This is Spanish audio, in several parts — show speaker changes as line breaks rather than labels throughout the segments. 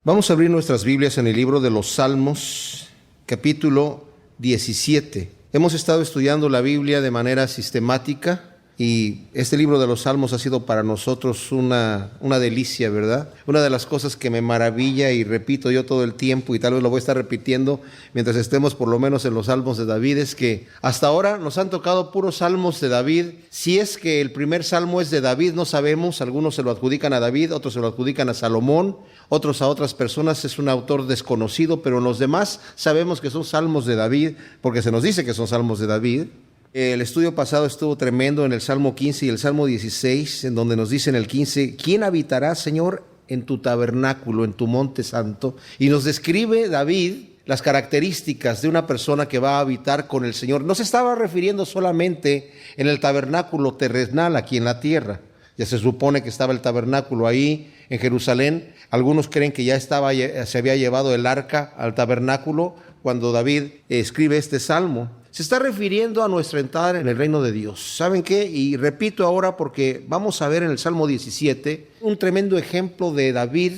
Vamos a abrir nuestras Biblias en el libro de los Salmos, capítulo 17. Hemos estado estudiando la Biblia de manera sistemática y este libro de los Salmos ha sido para nosotros una delicia, ¿verdad? Una de las cosas que me maravilla y repito yo todo el tiempo, y tal vez lo voy a estar repitiendo mientras estemos por lo menos en los Salmos de David, es que hasta ahora nos han tocado puros Salmos de David. Si es que el primer Salmo es de David, no sabemos. Algunos se lo adjudican a David, otros se lo adjudican a Salomón, otros a otras personas. Es un autor desconocido, pero en los demás sabemos que son Salmos de David, porque se nos dice que son Salmos de David. El estudio pasado estuvo tremendo en el Salmo 15 y el Salmo 16, en donde nos dice en el 15, ¿quién habitará, Señor, en tu tabernáculo, en tu monte santo? Y nos describe David las características de una persona que va a habitar con el Señor. No se estaba refiriendo solamente en el tabernáculo terrenal aquí en la tierra. Ya se supone que estaba el tabernáculo ahí en Jerusalén. Algunos creen que ya se había llevado el arca al tabernáculo cuando David escribe este salmo. Se está refiriendo a nuestra entrada en el reino de Dios. ¿Saben qué? Y repito ahora porque vamos a ver en el Salmo 17 un tremendo ejemplo de David,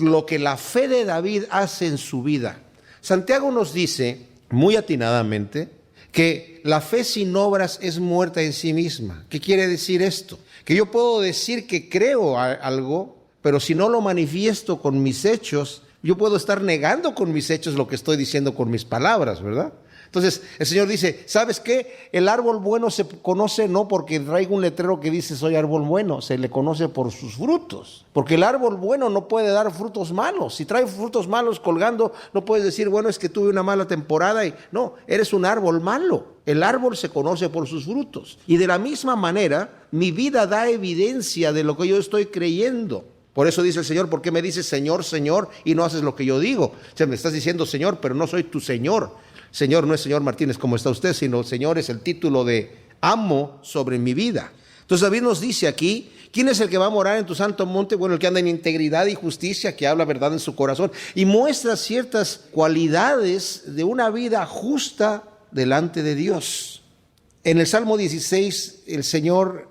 lo que la fe de David hace en su vida. Santiago nos dice, muy atinadamente, que la fe sin obras es muerta en sí misma. ¿Qué quiere decir esto? Que yo puedo decir que creo algo, pero si no lo manifiesto con mis hechos, yo puedo estar negando con mis hechos lo que estoy diciendo con mis palabras, ¿verdad? Entonces el Señor dice, ¿sabes qué? El árbol bueno se conoce no porque traiga un letrero que dice soy árbol bueno, se le conoce por sus frutos. Porque el árbol bueno no puede dar frutos malos. Si trae frutos malos colgando, no puedes decir, bueno, es que tuve una mala temporada. No, eres un árbol malo. El árbol se conoce por sus frutos. Y de la misma manera, mi vida da evidencia de lo que yo estoy creyendo. Por eso dice el Señor, ¿por qué me dices Señor, Señor y no haces lo que yo digo? O sea, me estás diciendo Señor, pero no soy tu Señor. Señor no es señor Martínez como está usted, sino Señor es el título de amo sobre mi vida. Entonces David nos dice aquí, ¿quién es el que va a morar en tu santo monte? Bueno, el que anda en integridad y justicia, que habla verdad en su corazón y muestra ciertas cualidades de una vida justa delante de Dios. En el Salmo 16, el Señor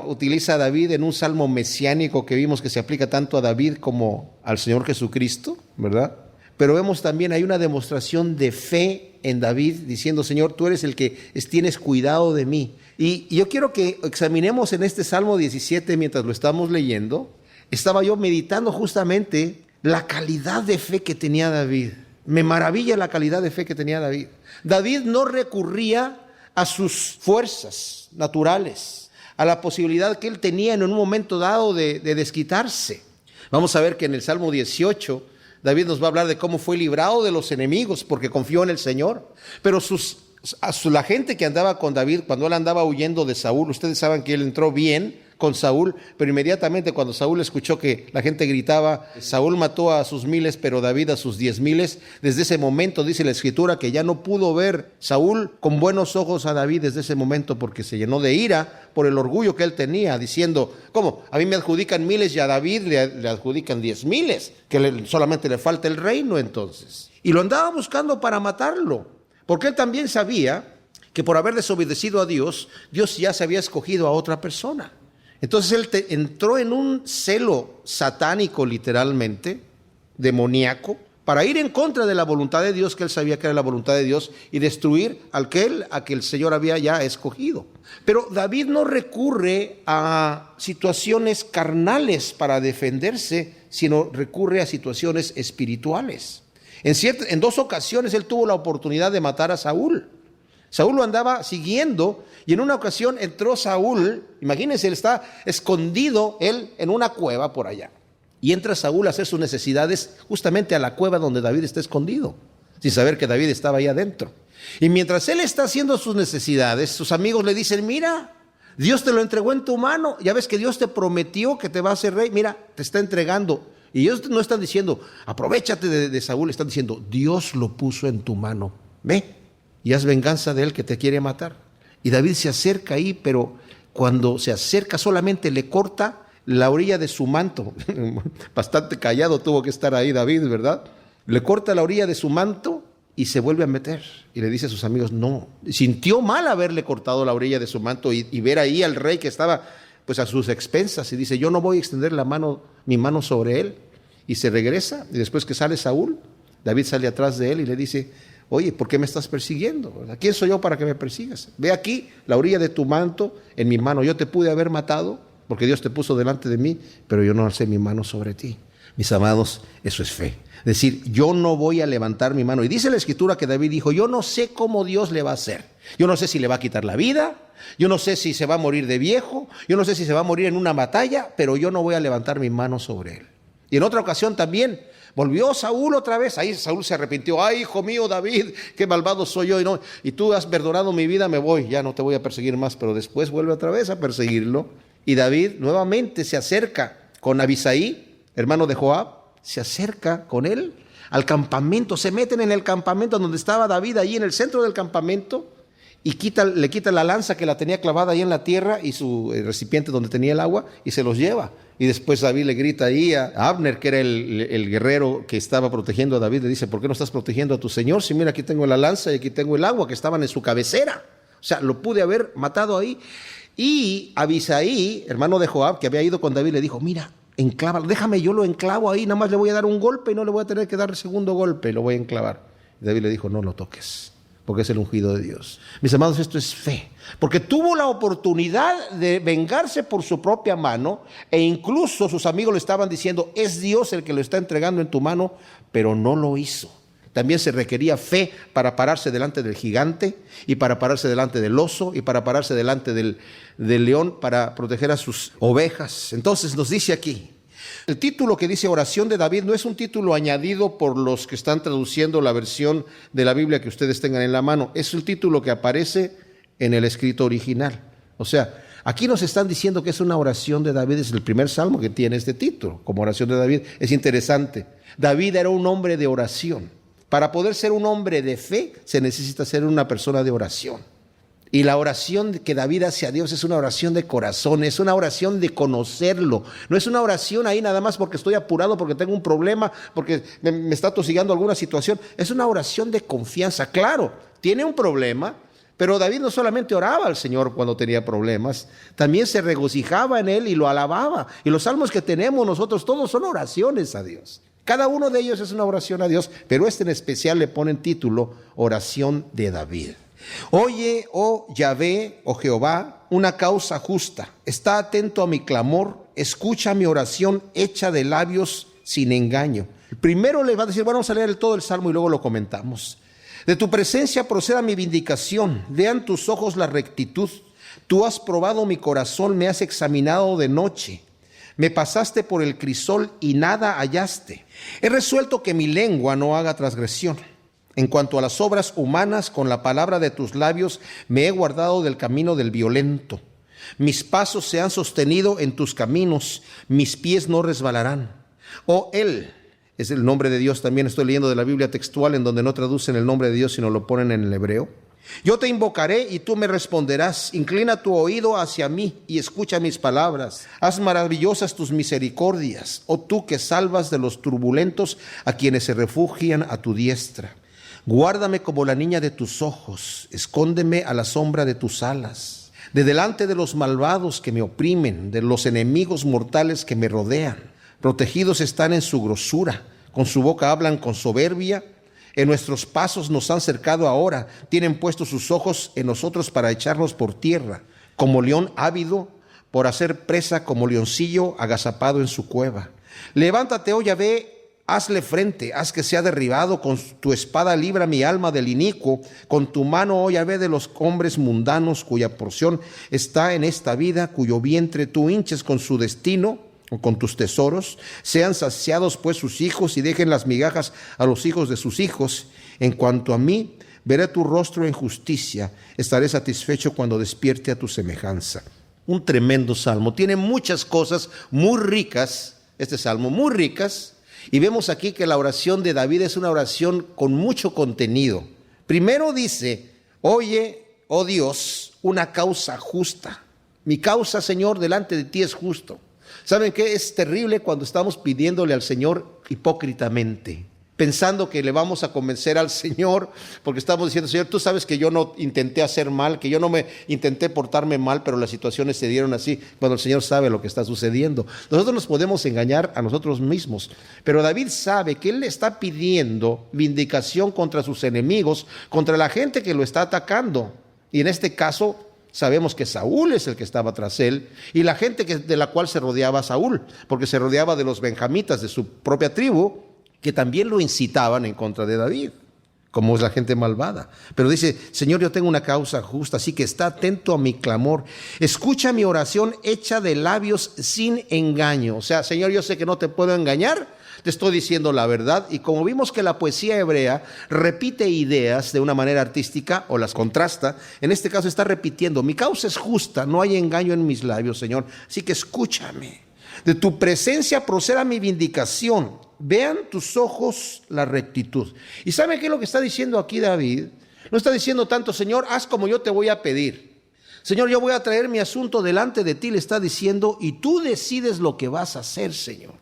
utiliza a David en un salmo mesiánico que vimos que se aplica tanto a David como al Señor Jesucristo, ¿verdad? Pero vemos también, hay una demostración de fe en David, diciendo, Señor, tú eres el que tienes cuidado de mí. Y yo quiero que examinemos en este Salmo 17, mientras lo estamos leyendo, estaba yo meditando justamente la calidad de fe que tenía David. Me maravilla la calidad de fe que tenía David. David no recurría a sus fuerzas naturales, a la posibilidad que él tenía en un momento dado de desquitarse. Vamos a ver que en el Salmo 18, David nos va a hablar de cómo fue librado de los enemigos porque confió en el Señor. Pero la gente que andaba con David, cuando él andaba huyendo de Saúl, ustedes saben que él entró bien con Saúl, pero inmediatamente cuando Saúl escuchó que la gente gritaba, Saúl mató a sus 1000, pero David a sus 10,000, desde ese momento dice la Escritura que ya no pudo ver Saúl con buenos ojos a David desde ese momento porque se llenó de ira por el orgullo que él tenía, diciendo, ¿cómo? A mí me adjudican 1000 y a David le adjudican 10,000, que solamente le falta el reino entonces. Y lo andaba buscando para matarlo, porque él también sabía que por haber desobedecido a Dios, Dios ya se había escogido a otra persona. Entonces él entró en un celo satánico, literalmente, demoníaco, para ir en contra de la voluntad de Dios, que él sabía que era la voluntad de Dios, y destruir a que el Señor había ya escogido. Pero David no recurre a situaciones carnales para defenderse, sino recurre a situaciones espirituales. En 2 ocasiones él tuvo la oportunidad de matar a Saúl. Saúl lo andaba siguiendo y en una ocasión entró Saúl, imagínense, él está escondido él en una cueva por allá. Y entra Saúl a hacer sus necesidades justamente a la cueva donde David está escondido, sin saber que David estaba ahí adentro. Y mientras él está haciendo sus necesidades, sus amigos le dicen, mira, Dios te lo entregó en tu mano, ya ves que Dios te prometió que te va a hacer rey, mira, te está entregando. Y ellos no están diciendo, aprovéchate de Saúl, están diciendo, Dios lo puso en tu mano, ve. Y haz venganza de él que te quiere matar. Y David se acerca ahí, pero cuando se acerca solamente le corta la orilla de su manto. Bastante callado tuvo que estar ahí David, ¿verdad? Le corta la orilla de su manto y se vuelve a meter. Y le dice a sus amigos, no. Sintió mal haberle cortado la orilla de su manto y ver ahí al rey que estaba pues a sus expensas. Y dice, yo no voy a extender mi mano sobre él. y se regresa. Y después que sale Saúl, David sale atrás de él y le dice: oye, ¿por qué me estás persiguiendo? ¿Quién soy yo para que me persigas? Ve aquí la orilla de tu manto en mi mano. Yo te pude haber matado porque Dios te puso delante de mí, pero yo no alcé mi mano sobre ti. Mis amados, eso es fe. Es decir, yo no voy a levantar mi mano. Y dice la Escritura que David dijo: yo no sé cómo Dios le va a hacer. Yo no sé si le va a quitar la vida, yo no sé si se va a morir de viejo, yo no sé si se va a morir en una batalla, pero yo no voy a levantar mi mano sobre él. Y en otra ocasión también volvió Saúl otra vez. Ahí Saúl se arrepintió: ay, hijo mío David, qué malvado soy yo, y tú has perdonado mi vida, me voy, ya no te voy a perseguir más. Pero después vuelve otra vez a perseguirlo, y David nuevamente se acerca con Abisai, hermano de Joab, se acerca con él al campamento. Se meten en el campamento donde estaba David, ahí en el centro del campamento, y le quita la lanza que la tenía clavada ahí en la tierra y su recipiente donde tenía el agua, y se los lleva. Y después David le grita ahí a Abner, que era el guerrero que estaba protegiendo a David, le dice: ¿por qué no estás protegiendo a tu señor? Si mira, aquí tengo la lanza y aquí tengo el agua que estaban en su cabecera. O sea, lo pude haber matado ahí. Y Abisai, hermano de Joab, que había ido con David, le dijo: mira, enclávalo, déjame, yo lo enclavo ahí, nada más le voy a dar un golpe y no le voy a tener que dar el segundo golpe, lo voy a enclavar. Y David le dijo: no lo toques, porque es el ungido de Dios. Mis amados, esto es fe, porque tuvo la oportunidad de vengarse por su propia mano, e incluso sus amigos le estaban diciendo: es Dios el que lo está entregando en tu mano, pero no lo hizo. También se requería fe para pararse delante del gigante, y para pararse delante del oso, y para pararse delante del león, para proteger a sus ovejas. Entonces nos dice aquí, el título que dice oración de David no es un título añadido por los que están traduciendo la versión de la Biblia que ustedes tengan en la mano. Es el título que aparece en el escrito original. O sea, aquí nos están diciendo que es una oración de David. Es el primer salmo que tiene este título, como oración de David. Es interesante. David era un hombre de oración. Para poder ser un hombre de fe, se necesita ser una persona de oración. Y la oración que David hace a Dios es una oración de corazón, es una oración de conocerlo. No es una oración ahí nada más porque estoy apurado, porque tengo un problema, porque me está tosigando alguna situación. Es una oración de confianza. Claro, tiene un problema, pero David no solamente oraba al Señor cuando tenía problemas, también se regocijaba en él y lo alababa. Y los salmos que tenemos nosotros todos son oraciones a Dios. Cada uno de ellos es una oración a Dios, pero este en especial le ponen título oración de David. Oye, oh Yahvé, oh Jehová, una causa justa. Está atento a mi clamor, escucha mi oración hecha de labios sin engaño. Primero le va a decir, bueno, vamos a leer todo el salmo y luego lo comentamos. De tu presencia proceda mi vindicación, vean tus ojos la rectitud. Tú has probado mi corazón, me has examinado de noche. Me pasaste por el crisol y nada hallaste. He resuelto que mi lengua no haga transgresión. En cuanto a las obras humanas, con la palabra de tus labios me he guardado del camino del violento. Mis pasos se han sostenido en tus caminos, mis pies no resbalarán. Oh, Él es el nombre de Dios. También estoy leyendo de la Biblia textual, en donde no traducen el nombre de Dios, sino lo ponen en el hebreo. Yo te invocaré y tú me responderás. Inclina tu oído hacia mí y escucha mis palabras. Haz maravillosas tus misericordias, oh tú que salvas de los turbulentos a quienes se refugian a tu diestra. Guárdame como la niña de tus ojos, escóndeme a la sombra de tus alas. De delante de los malvados que me oprimen, de los enemigos mortales que me rodean. Protegidos están en su grosura, con su boca hablan con soberbia. En nuestros pasos nos han cercado ahora, tienen puestos sus ojos en nosotros para echarnos por tierra, como león ávido, por hacer presa como leoncillo agazapado en su cueva. Levántate, oh Yahvé, hazle frente, haz que sea derribado, con tu espada libra mi alma del inicuo, con tu mano, oh Yahvé, de los hombres mundanos, cuya porción está en esta vida, cuyo vientre tú hinches con su destino, o con tus tesoros. Sean saciados pues sus hijos y dejen las migajas a los hijos de sus hijos. En cuanto a mí, veré tu rostro en justicia, estaré satisfecho cuando despierte a tu semejanza. Un tremendo salmo, tiene muchas cosas muy ricas, este salmo muy ricas, y vemos aquí que la oración de David es una oración con mucho contenido. Primero dice, oye, oh Dios, una causa justa. Mi causa, Señor, delante de ti es justo. ¿Saben qué? Es terrible cuando estamos pidiéndole al Señor hipócritamente. pensando que le vamos a convencer al Señor, porque estamos diciendo, Señor, tú sabes que yo no intenté hacer mal, que yo no me intenté portarme mal, pero las situaciones se dieron así, cuando el Señor sabe lo que está sucediendo. Nosotros nos podemos engañar a nosotros mismos, pero David sabe que él le está pidiendo vindicación contra sus enemigos, contra la gente que lo está atacando. Y en este caso sabemos que Saúl es el que estaba tras él y la gente de la cual se rodeaba Saúl, porque se rodeaba de los benjamitas de su propia tribu, que también lo incitaban en contra de David, como es la gente malvada. Pero dice, Señor, yo tengo una causa justa, así que está atento a mi clamor. Escucha mi oración hecha de labios sin engaño. O sea, Señor, yo sé que no te puedo engañar, te estoy diciendo la verdad. Y como vimos que la poesía hebrea repite ideas de una manera artística o las contrasta, en este caso está repitiendo, mi causa es justa, no hay engaño en mis labios, Señor, así que escúchame. De tu presencia proceda mi vindicación. Vean tus ojos la rectitud. ¿Y sabe qué es lo que está diciendo aquí David? No está diciendo tanto, Señor, haz como yo te voy a pedir. Señor, yo voy a traer mi asunto delante de ti, le está diciendo, y tú decides lo que vas a hacer, Señor.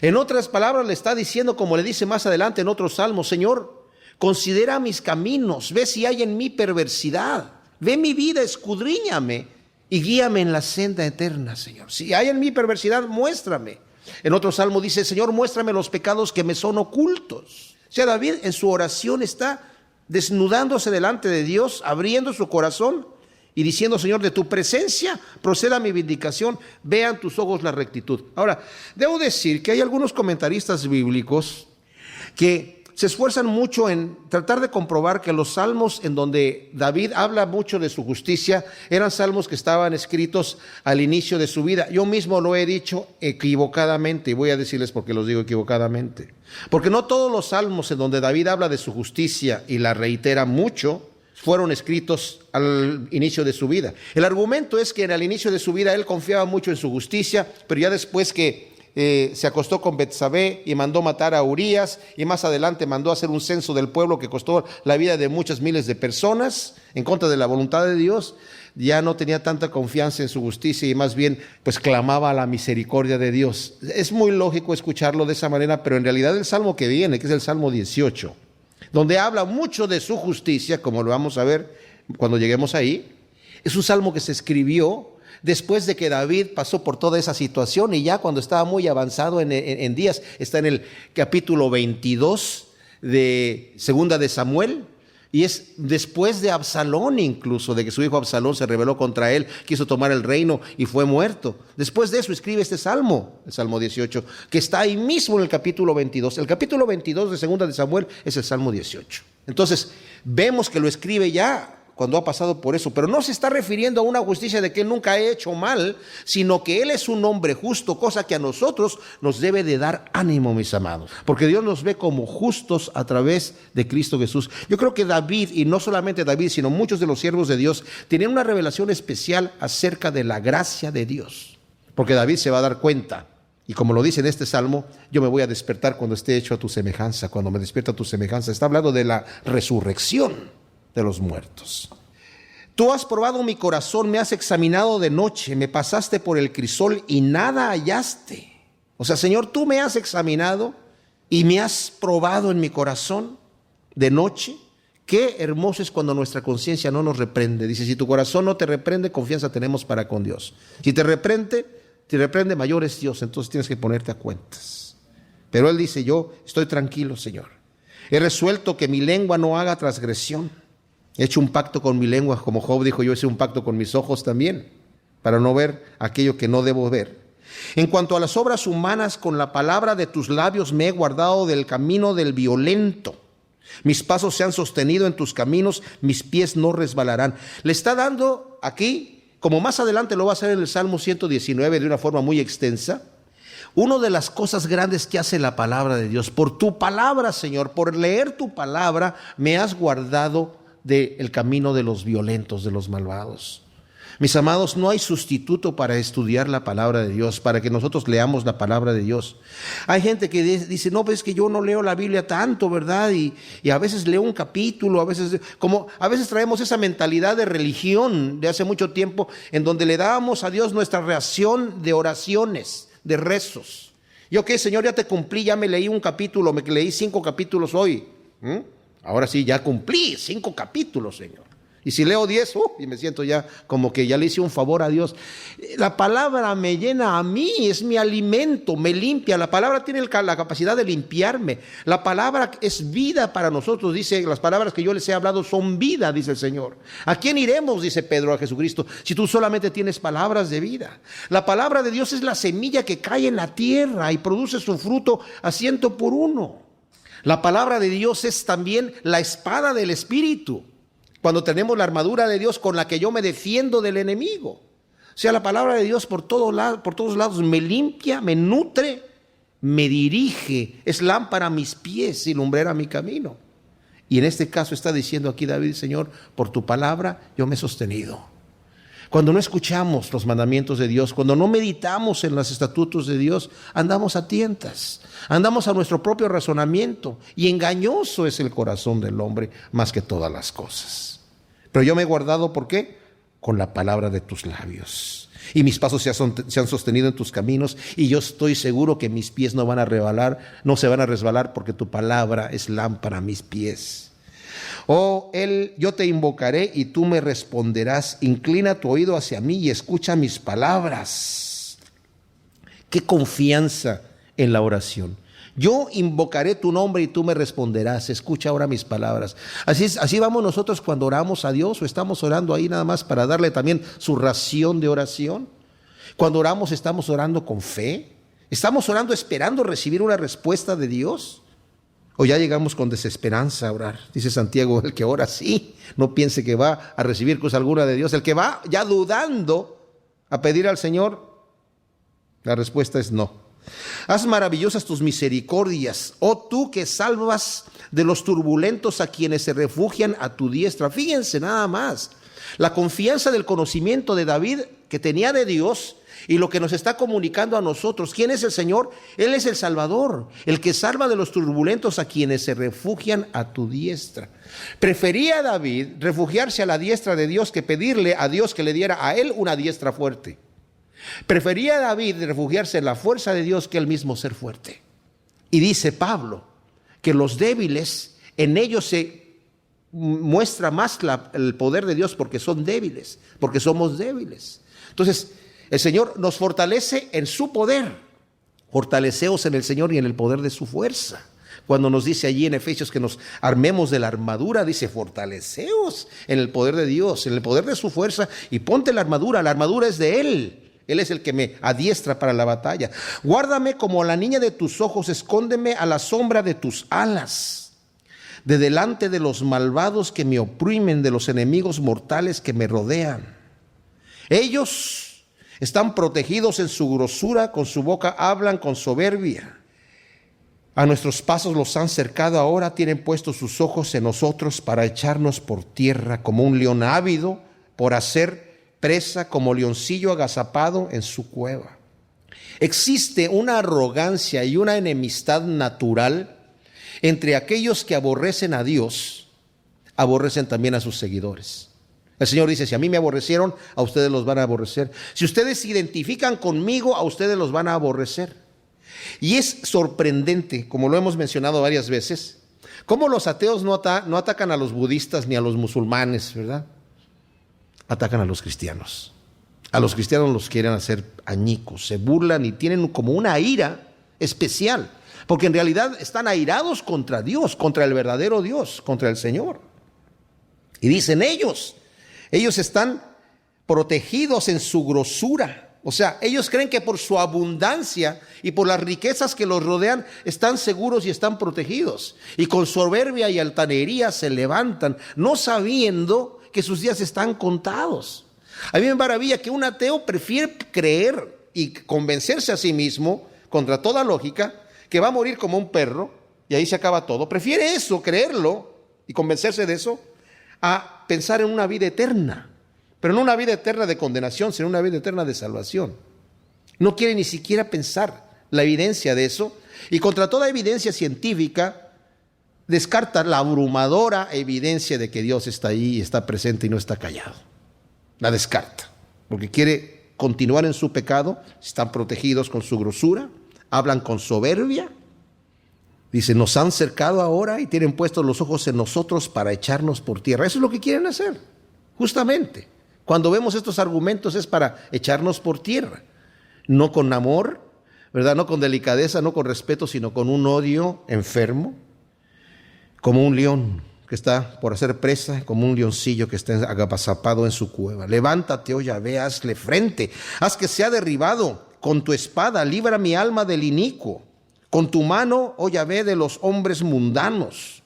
En otras palabras, le está diciendo, como le dice más adelante en otro salmo, Señor, considera mis caminos, ve si hay en mí perversidad, ve mi vida, escudriñame y guíame en la senda eterna, Señor. Si hay en mí perversidad, muéstrame. En otro salmo dice, Señor, muéstrame los pecados que me son ocultos. O sea, David en su oración está desnudándose delante de Dios, abriendo su corazón y diciendo, Señor, de tu presencia proceda mi vindicación, vean tus ojos la rectitud. Ahora, debo decir que hay algunos comentaristas bíblicos que se esfuerzan mucho en tratar de comprobar que los salmos en donde David habla mucho de su justicia eran salmos que estaban escritos al inicio de su vida. Yo mismo lo he dicho equivocadamente y voy a decirles por qué los digo equivocadamente. Porque no todos los salmos en donde David habla de su justicia y la reitera mucho fueron escritos al inicio de su vida. El argumento es que al inicio de su vida él confiaba mucho en su justicia, pero ya después que se acostó con Betsabé y mandó matar a Urías y más adelante mandó hacer un censo del pueblo que costó la vida de muchas miles de personas en contra de la voluntad de Dios, ya no tenía tanta confianza en su justicia y más bien pues clamaba a la misericordia de Dios. Es muy lógico escucharlo de esa manera, pero en realidad el salmo que viene, que es el Salmo 18, donde habla mucho de su justicia, como lo vamos a ver cuando lleguemos ahí, es un salmo que se escribió después de que David pasó por toda esa situación y ya cuando estaba muy avanzado en días, está en el capítulo 22 de Segunda de Samuel, y es después de Absalón incluso, de que su hijo Absalón se rebeló contra él, quiso tomar el reino y fue muerto. Después de eso escribe este salmo, el Salmo 18, que está ahí mismo en el capítulo 22. El capítulo 22 de Segunda de Samuel es el Salmo 18. Entonces, vemos que lo escribe ya cuando ha pasado por eso, pero no se está refiriendo a una justicia de que él nunca ha hecho mal, sino que él es un hombre justo, cosa que a nosotros nos debe de dar ánimo, mis amados, porque Dios nos ve como justos a través de Cristo Jesús. Yo creo que David, y no solamente David, sino muchos de los siervos de Dios, tienen una revelación especial acerca de la gracia de Dios, porque David se va a dar cuenta. Y como lo dice en este salmo, yo me voy a despertar cuando esté hecho a tu semejanza, cuando me despierta a tu semejanza. Está hablando de la resurrección de los muertos. Tú has probado mi corazón, me has examinado de noche, me pasaste por el crisol y nada hallaste. O sea, Señor, tú me has examinado y me has probado en mi corazón de noche. Qué hermoso es cuando nuestra conciencia no nos reprende. Dice, si tu corazón no te reprende, confianza tenemos para con Dios. Si te reprende, mayor es Dios, entonces tienes que ponerte a cuentas. Pero él dice, yo estoy tranquilo, Señor. He resuelto que mi lengua no haga transgresión. He hecho un pacto con mi lengua, como Job dijo, yo hice un pacto con mis ojos también, para no ver aquello que no debo ver. En cuanto a las obras humanas, con la palabra de tus labios me he guardado del camino del violento. Mis pasos se han sostenido en tus caminos, mis pies no resbalarán. Le está dando aquí, como más adelante lo va a hacer en el Salmo 119 de una forma muy extensa, una de las cosas grandes que hace la palabra de Dios. Por tu palabra, Señor, por leer tu palabra, me has guardado del camino de los violentos, de los malvados. Mis amados, no hay sustituto para estudiar la palabra de Dios, para que nosotros leamos la palabra de Dios. Hay gente que dice, no, pues es que yo no leo la Biblia tanto, ¿verdad? Y a veces leo un capítulo, a veces traemos esa mentalidad de religión de hace mucho tiempo, en donde le dábamos a Dios nuestra reacción de oraciones, de rezos. Yo qué, Señor, ya te cumplí, ya me leí un capítulo, me leí 5 capítulos hoy. Ahora sí, ya cumplí 5 capítulos, Señor. Y si leo 10, y me siento ya como que ya le hice un favor a Dios. La palabra me llena a mí, es mi alimento, me limpia. La palabra tiene la capacidad de limpiarme. La palabra es vida para nosotros. Dice, las palabras que yo les he hablado son vida, dice el Señor. ¿A quién iremos, dice Pedro a Jesucristo, si tú solamente tienes palabras de vida? La palabra de Dios es la semilla que cae en la tierra y produce su fruto a 100%. La palabra de Dios es también la espada del Espíritu. Cuando tenemos la armadura de Dios con la que yo me defiendo del enemigo. O sea, la palabra de Dios por todos lados me limpia, me nutre, me dirige. Es lámpara a mis pies y lumbrera a mi camino. Y en este caso está diciendo aquí David, Señor, por tu palabra yo me he sostenido. Cuando no escuchamos los mandamientos de Dios, cuando no meditamos en los estatutos de Dios, andamos a tientas, andamos a nuestro propio razonamiento. Y engañoso es el corazón del hombre más que todas las cosas. Pero yo me he guardado, ¿por qué? Con la palabra de tus labios. Y mis pasos se han sostenido en tus caminos. Y yo estoy seguro que mis pies no se van a resbalar, porque tu palabra es lámpara a mis pies. Yo te invocaré y tú me responderás. Inclina tu oído hacia mí y escucha mis palabras. Qué confianza en la oración. Yo invocaré tu nombre y tú me responderás. Escucha ahora mis palabras. Así vamos nosotros cuando oramos a Dios, o estamos orando ahí nada más para darle también su ración de oración. Cuando oramos, estamos orando con fe. Estamos orando esperando recibir una respuesta de Dios. O ya llegamos con desesperanza a orar. Dice Santiago, el que ora sí, no piense que va a recibir cosa alguna de Dios. El que va ya dudando a pedir al Señor, la respuesta es no. Haz maravillosas tus misericordias, oh tú que salvas de los turbulentos a quienes se refugian a tu diestra. Fíjense nada más, la confianza del conocimiento de David que tenía de Dios y lo que nos está comunicando a nosotros. ¿Quién es el Señor? Él es el Salvador, el que salva de los turbulentos a quienes se refugian a tu diestra. Prefería David refugiarse a la diestra de Dios que pedirle a Dios que le diera a él una diestra fuerte. Prefería David refugiarse en la fuerza de Dios que él mismo ser fuerte. Y dice Pablo que los débiles, en ellos se muestra más el poder de Dios, porque son débiles, porque somos débiles. Entonces, el Señor nos fortalece en su poder. Fortaleceos en el Señor y en el poder de su fuerza. Cuando nos dice allí en Efesios que nos armemos de la armadura, dice fortaleceos en el poder de Dios, en el poder de su fuerza, y ponte la armadura es de Él. Él es el que me adiestra para la batalla. Guárdame como la niña de tus ojos, escóndeme a la sombra de tus alas, de delante de los malvados que me oprimen, de los enemigos mortales que me rodean. Ellos están protegidos en su grosura, con su boca hablan con soberbia. A nuestros pasos los han cercado ahora, tienen puestos sus ojos en nosotros para echarnos por tierra, como un león ávido por hacer presa, como leoncillo agazapado en su cueva. Existe una arrogancia y una enemistad natural entre aquellos que aborrecen a Dios, aborrecen también a sus seguidores. El Señor dice, si a mí me aborrecieron, a ustedes los van a aborrecer. Si ustedes se identifican conmigo, a ustedes los van a aborrecer. Y es sorprendente, como lo hemos mencionado varias veces, cómo los ateos no atacan a los budistas ni a los musulmanes, ¿verdad? Atacan a los cristianos. A los cristianos los quieren hacer añicos, se burlan y tienen como una ira especial, porque en realidad están airados contra Dios, contra el verdadero Dios, contra el Señor. Y dicen ellos están protegidos en su grosura. O sea, ellos creen que por su abundancia y por las riquezas que los rodean están seguros y están protegidos. Y con soberbia y altanería se levantan, no sabiendo que sus días están contados. A mí me maravilla que un ateo prefiere creer y convencerse a sí mismo, contra toda lógica, que va a morir como un perro y ahí se acaba todo. Prefiere eso, creerlo y convencerse de eso, a pensar en una vida eterna. Pero no una vida eterna de condenación, sino una vida eterna de salvación. No quiere ni siquiera pensar la evidencia de eso, y contra toda evidencia científica descarta la abrumadora evidencia de que Dios está ahí y está presente y no está callado. La descarta, porque quiere continuar en su pecado. Están protegidos con su grosura, hablan con soberbia. Dice, nos han cercado ahora y tienen puestos los ojos en nosotros para echarnos por tierra. Eso es lo que quieren hacer, justamente. Cuando vemos estos argumentos es para echarnos por tierra. No con amor, ¿verdad? No con delicadeza, no con respeto, sino con un odio enfermo. Como un león que está por hacer presa, como un leoncillo que está agazapado en su cueva. Levántate, oh Yahvé, hazle frente. Haz que sea derribado con tu espada. Libra mi alma del inicuo. Con tu mano, oh Yahvé, de los hombres mundanos,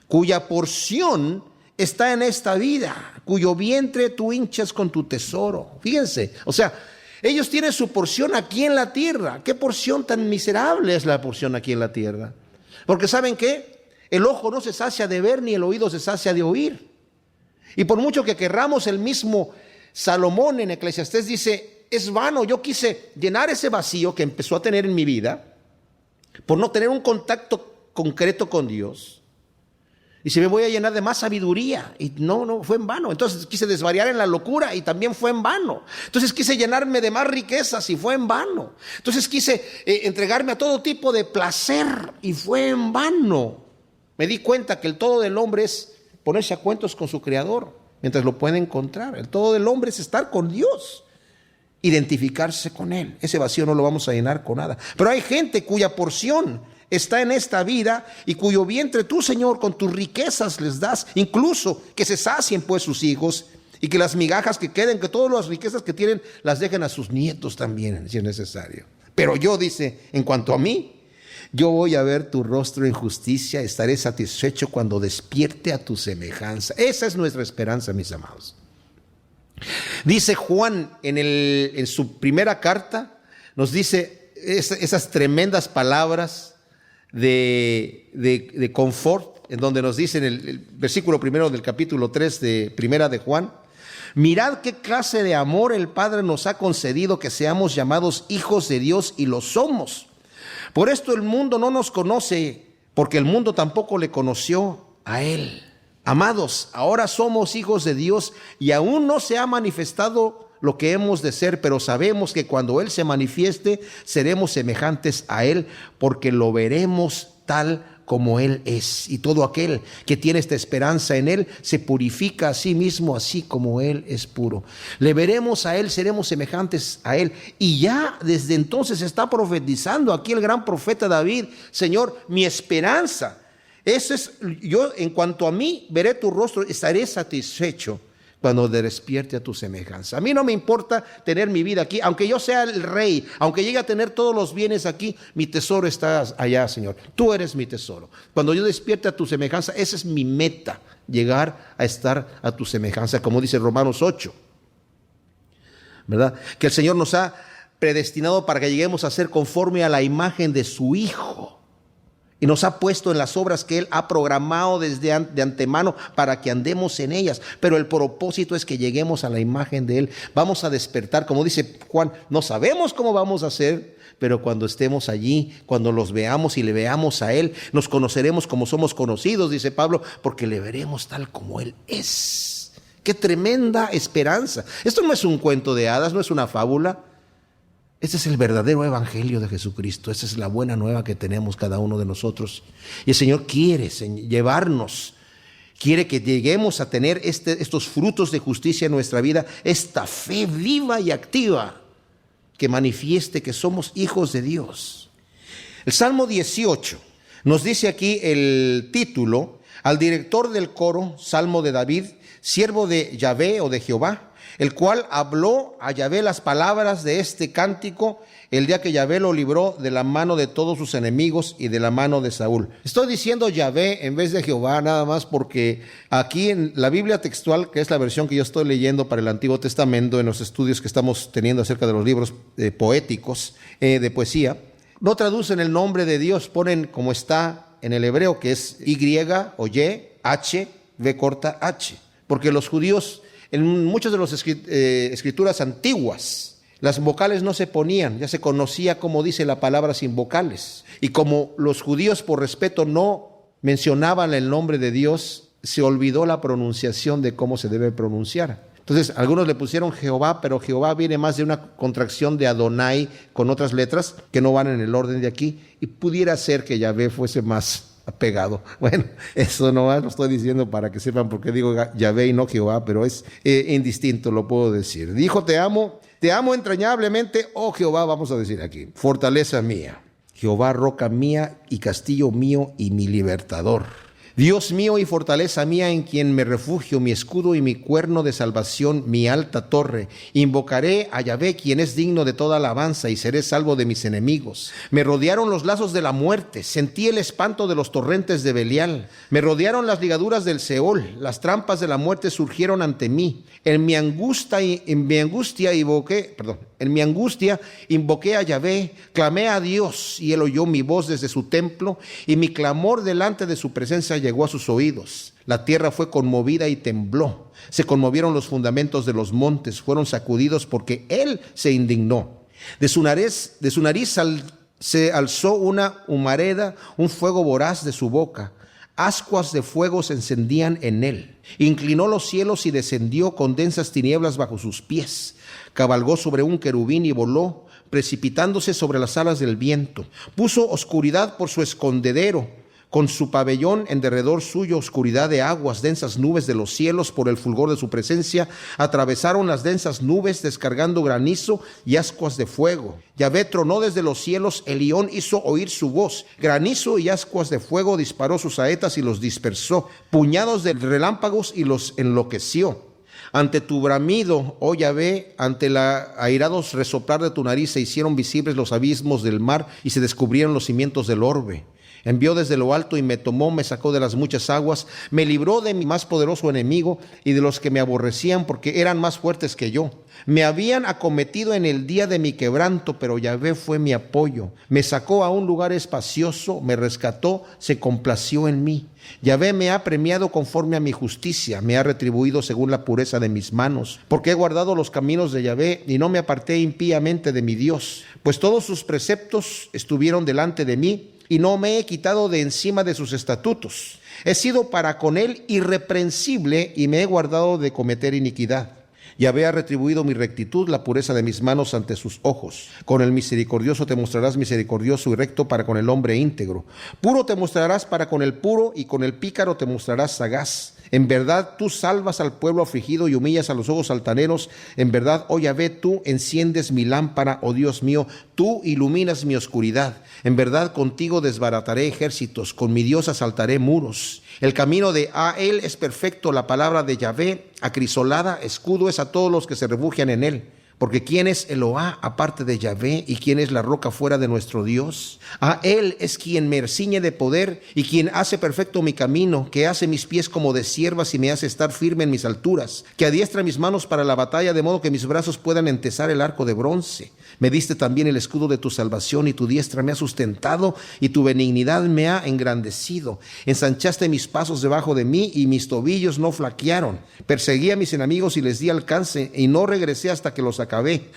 cuya porción está en esta vida, cuyo vientre tú hinchas con tu tesoro. Fíjense, o sea, ellos tienen su porción aquí en la tierra. ¿Qué porción tan miserable es la porción aquí en la tierra? Porque ¿saben qué? El ojo no se sacia de ver, ni el oído se sacia de oír. Y por mucho que querramos, el mismo Salomón en Eclesiastés dice, es vano, yo quise llenar ese vacío que empezó a tener en mi vida, por no tener un contacto concreto con Dios. Y si me voy a llenar de más sabiduría, y no, fue en vano. Entonces quise desvariar en la locura y también fue en vano. Entonces quise llenarme de más riquezas y fue en vano. Entonces quise entregarme a todo tipo de placer y fue en vano. Me di cuenta que el todo del hombre es ponerse a cuentos con su Creador mientras lo puede encontrar. El todo del hombre es estar con Dios, identificarse con Él. Ese vacío no lo vamos a llenar con nada. Pero hay gente cuya porción está en esta vida y cuyo vientre tú, Señor, con tus riquezas les das, incluso que se sacien pues sus hijos y que las migajas que queden, que todas las riquezas que tienen las dejen a sus nietos también, si es necesario. Pero yo, dice, en cuanto a mí, yo voy a ver tu rostro en justicia, estaré satisfecho cuando despierte a tu semejanza. Esa es nuestra esperanza, mis amados. Dice Juan en su primera carta, nos dice esas tremendas palabras de confort, en donde nos dice en el versículo primero del capítulo 3 de primera de Juan, mirad qué clase de amor el Padre nos ha concedido, que seamos llamados hijos de Dios, y lo somos. Por esto el mundo no nos conoce, porque el mundo tampoco le conoció a Él. Amados, ahora somos hijos de Dios y aún no se ha manifestado lo que hemos de ser, pero sabemos que cuando Él se manifieste, seremos semejantes a Él, porque lo veremos tal como Él es. Y todo aquel que tiene esta esperanza en Él se purifica a sí mismo, así como Él es puro. Le veremos a Él, seremos semejantes a Él. Y ya desde entonces está profetizando aquí el gran profeta David: Señor, mi esperanza, eso es, yo en cuanto a mí, veré tu rostro, estaré satisfecho cuando despierte a tu semejanza. A mí no me importa tener mi vida aquí, aunque yo sea el rey, aunque llegue a tener todos los bienes aquí, mi tesoro está allá, Señor. Tú eres mi tesoro. Cuando yo despierte a tu semejanza, esa es mi meta, llegar a estar a tu semejanza, como dice Romanos 8, ¿verdad? Que el Señor nos ha predestinado para que lleguemos a ser conforme a la imagen de su Hijo. Y nos ha puesto en las obras que Él ha programado desde de antemano para que andemos en ellas. Pero el propósito es que lleguemos a la imagen de Él. Vamos a despertar, como dice Juan, no sabemos cómo vamos a hacer, pero cuando estemos allí, cuando los veamos y le veamos a Él, nos conoceremos como somos conocidos, dice Pablo, porque le veremos tal como Él es. ¡Qué tremenda esperanza! Esto no es un cuento de hadas, no es una fábula. Este es el verdadero evangelio de Jesucristo. Esta es la buena nueva que tenemos cada uno de nosotros. Y el Señor quiere llevarnos, quiere que lleguemos a tener estos frutos de justicia en nuestra vida, esta fe viva y activa que manifieste que somos hijos de Dios. El Salmo 18 nos dice aquí el título: al director del coro, Salmo de David, siervo de Yahvé o de Jehová, el cual habló a Yahvé las palabras de este cántico el día que Yahvé lo libró de la mano de todos sus enemigos y de la mano de Saúl. Estoy diciendo Yahvé en vez de Jehová nada más porque aquí en la Biblia textual, que es la versión que yo estoy leyendo para el Antiguo Testamento en los estudios que estamos teniendo acerca de los libros poéticos, de poesía, no traducen el nombre de Dios, ponen como está en el hebreo, que es Y o Y, H, V corta H, porque los judíos en muchas de las escrituras antiguas, las vocales no se ponían, ya se conocía cómo dice la palabra sin vocales. Y como los judíos por respeto no mencionaban el nombre de Dios, se olvidó la pronunciación de cómo se debe pronunciar. Entonces, algunos le pusieron Jehová, pero Jehová viene más de una contracción de Adonai con otras letras que no van en el orden de aquí, y pudiera ser que Yahvé fuese más apegado. Bueno, eso no lo estoy diciendo para que sepan por qué digo Yahvé y no Jehová, pero es indistinto, lo puedo decir. Dijo, te amo entrañablemente, oh Jehová, vamos a decir aquí, fortaleza mía, Jehová, roca mía y castillo mío y mi libertador. Dios mío y fortaleza mía, en quien me refugio, mi escudo y mi cuerno de salvación, mi alta torre. Invocaré a Yahvé, quien es digno de toda alabanza, y seré salvo de mis enemigos. Me rodearon los lazos de la muerte, sentí el espanto de los torrentes de Belial. Me rodearon las ligaduras del Seol, las trampas de la muerte surgieron ante mí. En mi angustia invoqué a Yahvé, clamé a Dios, y él oyó mi voz desde su templo, y mi clamor delante de su presencia llegó a sus oídos. La tierra fue conmovida y tembló. Se conmovieron los fundamentos de los montes, fueron sacudidos porque él se indignó. De su nariz se alzó una humareda, un fuego voraz de su boca. Ascuas de fuego se encendían en él. Inclinó los cielos y descendió con densas tinieblas bajo sus pies. Cabalgó sobre un querubín y voló, precipitándose sobre las alas del viento. Puso oscuridad por su escondedero. Con su pabellón en derredor suyo, oscuridad de aguas, densas nubes de los cielos por el fulgor de su presencia. Atravesaron las densas nubes, descargando granizo y ascuas de fuego. Yahvé tronó desde los cielos, Elión hizo oír su voz. Granizo y ascuas de fuego disparó sus saetas y los dispersó. Puñados de relámpagos y los enloqueció. Ante tu bramido, oh Yahvé, ante el airados resoplar de tu nariz, se hicieron visibles los abismos del mar y se descubrieron los cimientos del orbe. Envió desde lo alto y me tomó, me sacó de las muchas aguas, me libró de mi más poderoso enemigo y de los que me aborrecían porque eran más fuertes que yo. Me habían acometido en el día de mi quebranto, pero Yahvé fue mi apoyo. Me sacó a un lugar espacioso, me rescató, se complació en mí. Yahvé me ha premiado conforme a mi justicia, me ha retribuido según la pureza de mis manos, porque he guardado los caminos de Yahvé y no me aparté impíamente de mi Dios, pues todos sus preceptos estuvieron delante de mí y no me he quitado de encima de sus estatutos. He sido para con él irreprensible y me he guardado de cometer iniquidad. Yahvé ha retribuido mi rectitud, la pureza de mis manos ante sus ojos. Con el misericordioso te mostrarás misericordioso y recto para con el hombre íntegro. Puro te mostrarás para con el puro y con el pícaro te mostrarás sagaz. En verdad tú salvas al pueblo afligido y humillas a los ojos altaneros. En verdad, oh Yahvé, tú enciendes mi lámpara, oh Dios mío, tú iluminas mi oscuridad. En verdad contigo desbarataré ejércitos, con mi Dios asaltaré muros. El camino de él es perfecto, la palabra de Yahvé acrisolada, escudo es a todos los que se refugian en él. Porque ¿quién es Eloá aparte de Yahvé? ¿Y quién es la roca fuera de nuestro Dios? A él es quien me ciñe de poder y quien hace perfecto mi camino, que hace mis pies como de ciervas y me hace estar firme en mis alturas, que adiestra mis manos para la batalla, de modo que mis brazos puedan entesar el arco de bronce. Me diste también el escudo de tu salvación y tu diestra me ha sustentado y tu benignidad me ha engrandecido. Ensanchaste mis pasos debajo de mí y mis tobillos no flaquearon. Perseguí a mis enemigos y les di alcance y no regresé hasta que los acabé.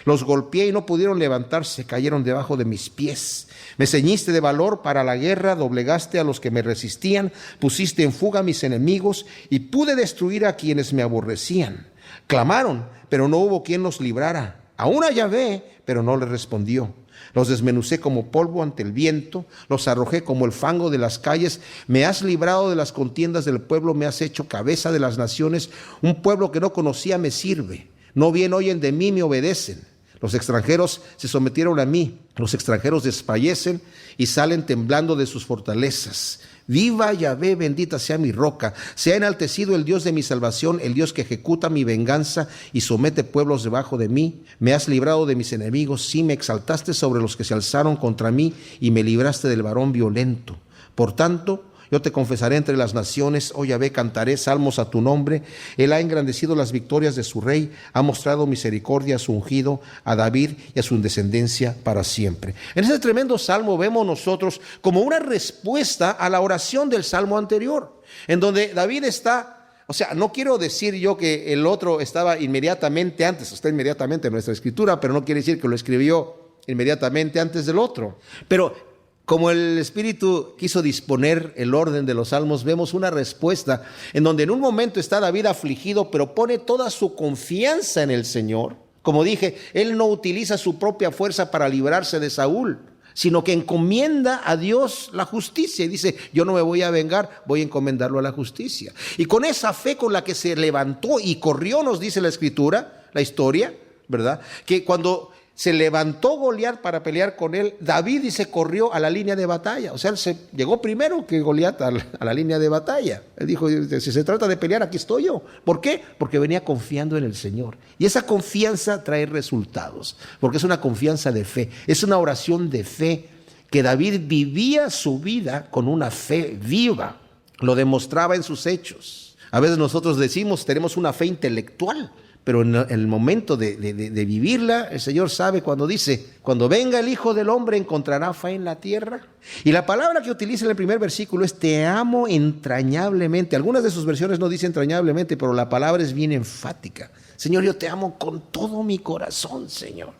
Los golpeé y no pudieron levantarse, cayeron debajo de mis pies. Me ceñiste de valor para la guerra, doblegaste a los que me resistían, pusiste en fuga a mis enemigos y pude destruir a quienes me aborrecían. Clamaron, pero no hubo quien los librara. Aún a Yahvé, pero no le respondió. Los desmenucé como polvo ante el viento, los arrojé como el fango de las calles. Me has librado de las contiendas del pueblo, me has hecho cabeza de las naciones. Un pueblo que no conocía me sirve. No bien oyen de mí, me obedecen. Los extranjeros se sometieron a mí. Los extranjeros desfallecen y salen temblando de sus fortalezas. Viva Yahvé, bendita sea mi roca. Se ha enaltecido el Dios de mi salvación, el Dios que ejecuta mi venganza y somete pueblos debajo de mí. Me has librado de mis enemigos, sí, me exaltaste sobre los que se alzaron contra mí y me libraste del varón violento. Por tanto, yo te confesaré entre las naciones, oh Yahvé, cantaré salmos a tu nombre. Él ha engrandecido las victorias de su rey, ha mostrado misericordia a su ungido, a David y a su descendencia para siempre. En ese tremendo salmo vemos nosotros como una respuesta a la oración del salmo anterior, en donde David está, o sea, no quiero decir yo que el otro estaba inmediatamente antes, está inmediatamente en nuestra escritura, pero no quiere decir que lo escribió inmediatamente antes del otro. Pero Como el Espíritu quiso disponer el orden de los salmos, vemos una respuesta en donde en un momento está David afligido, pero pone toda su confianza en el Señor. Como dije, él no utiliza su propia fuerza para librarse de Saúl, sino que encomienda a Dios la justicia y dice, yo no me voy a vengar, voy a encomendarlo a la justicia. Y con esa fe con la que se levantó y corrió, nos dice la Escritura, la historia, ¿verdad? Que cuando se levantó Goliat para pelear con él, David dice corrió a la línea de batalla. O sea, él llegó primero que Goliat a la línea de batalla. Él dijo, si se trata de pelear, aquí estoy yo. ¿Por qué? Porque venía confiando en el Señor. Y esa confianza trae resultados, porque es una confianza de fe. Es una oración de fe que David vivía su vida con una fe viva. Lo demostraba en sus hechos. A veces nosotros decimos, tenemos una fe intelectual, pero en el momento de vivirla, el Señor sabe cuando dice, cuando venga el Hijo del Hombre, ¿encontrará fe en la tierra? Y la palabra que utiliza en el primer versículo es, te amo entrañablemente. Algunas de sus versiones no dicen entrañablemente, pero la palabra es bien enfática. Señor, yo te amo con todo mi corazón, Señor.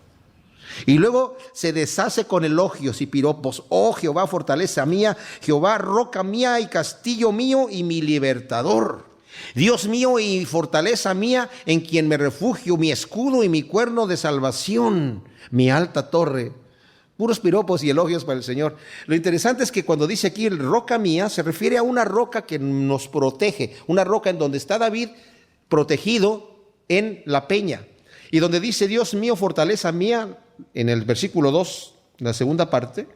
Y luego se deshace con elogios y piropos. Oh Jehová, fortaleza mía, Jehová, roca mía y castillo mío y mi libertador. Dios mío y fortaleza mía, en quien me refugio, mi escudo y mi cuerno de salvación, mi alta torre. Puros piropos y elogios para el Señor. Lo interesante es que cuando dice aquí el roca mía, se refiere a una roca que nos protege, una roca en donde está David protegido en la peña. Y donde dice Dios mío, fortaleza mía, en el versículo 2, la segunda parte,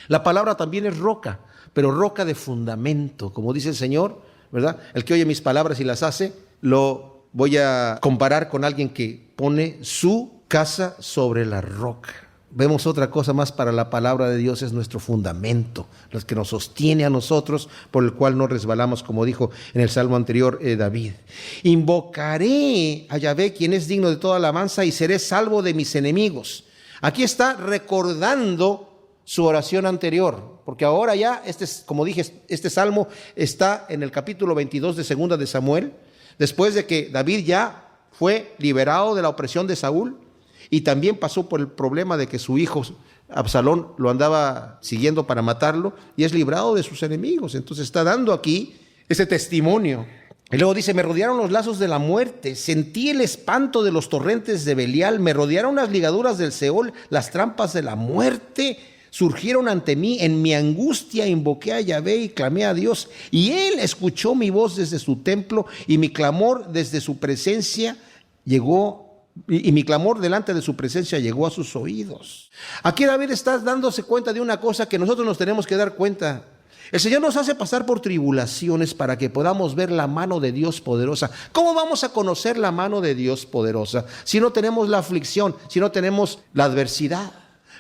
la palabra también es roca, pero roca de fundamento, como dice el Señor, ¿verdad? El que oye mis palabras y las hace, lo voy a comparar con alguien que pone su casa sobre la roca. Vemos otra cosa más para la palabra de Dios, es nuestro fundamento, lo que nos sostiene a nosotros, por el cual no resbalamos, como dijo en el salmo anterior David. Invocaré a Yahvé, quien es digno de toda alabanza, y seré salvo de mis enemigos. Aquí está recordando su oración anterior, porque ahora ya, como dije, este salmo está en el capítulo 22 de Segunda de Samuel, después de que David ya fue liberado de la opresión de Saúl, y también pasó por el problema de que su hijo Absalón lo andaba siguiendo para matarlo, y es librado de sus enemigos. Entonces está dando aquí ese testimonio. Y luego dice, me rodearon los lazos de la muerte, sentí el espanto de los torrentes de Belial, me rodearon las ligaduras del Seol, las trampas de la muerte surgieron ante mí. En mi angustia invoqué a Yahvé y clamé a Dios, y él escuchó mi voz desde su templo, y mi clamor desde su presencia llegó, y mi clamor delante de su presencia llegó a sus oídos. Aquí David está dándose cuenta de una cosa que nosotros nos tenemos que dar cuenta. El Señor nos hace pasar por tribulaciones para que podamos ver la mano de Dios poderosa. ¿Cómo vamos a conocer la mano de Dios poderosa si no tenemos la aflicción, si no tenemos la adversidad?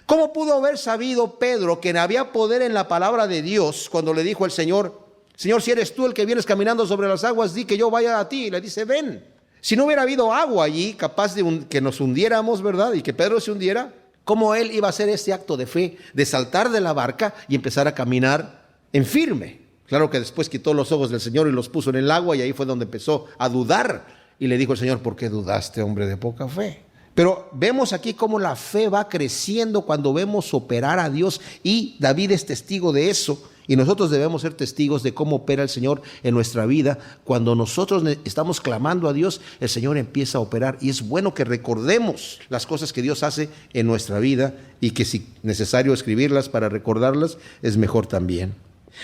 ¿Cómo pudo haber sabido Pedro que había poder en la palabra de Dios cuando le dijo el Señor, Señor, si eres tú el que vienes caminando sobre las aguas, di que yo vaya a ti? Y le dice, ven. Si no hubiera habido agua allí, capaz de que nos hundiéramos, ¿verdad? Y que Pedro se hundiera, ¿cómo él iba a hacer este acto de fe, de saltar de la barca y empezar a caminar en firme? Claro que después quitó los ojos del Señor y los puso en el agua, y ahí fue donde empezó a dudar. Y le dijo el Señor, ¿por qué dudaste, hombre de poca fe? Pero vemos aquí cómo la fe va creciendo cuando vemos operar a Dios, y David es testigo de eso. Y nosotros debemos ser testigos de cómo opera el Señor en nuestra vida. Cuando nosotros estamos clamando a Dios, el Señor empieza a operar. Y es bueno que recordemos las cosas que Dios hace en nuestra vida, y que si necesario escribirlas para recordarlas, es mejor también.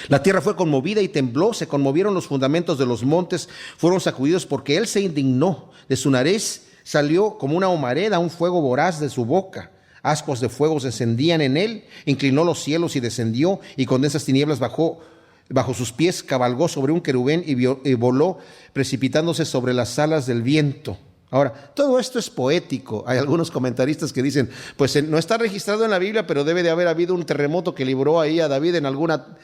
La tierra fue conmovida y tembló, se conmovieron los fundamentos de los montes, fueron sacudidos porque Él se indignó. De su nariz salió como una humareda, un fuego voraz de su boca. Ascuas de fuego se encendían en él, inclinó los cielos y descendió, y con densas tinieblas bajo sus pies cabalgó sobre un querubín y voló, precipitándose sobre las alas del viento. Ahora, todo esto es poético. Hay algunos comentaristas que dicen, pues no está registrado en la Biblia, pero debe de haber habido un terremoto que libró ahí a David en alguna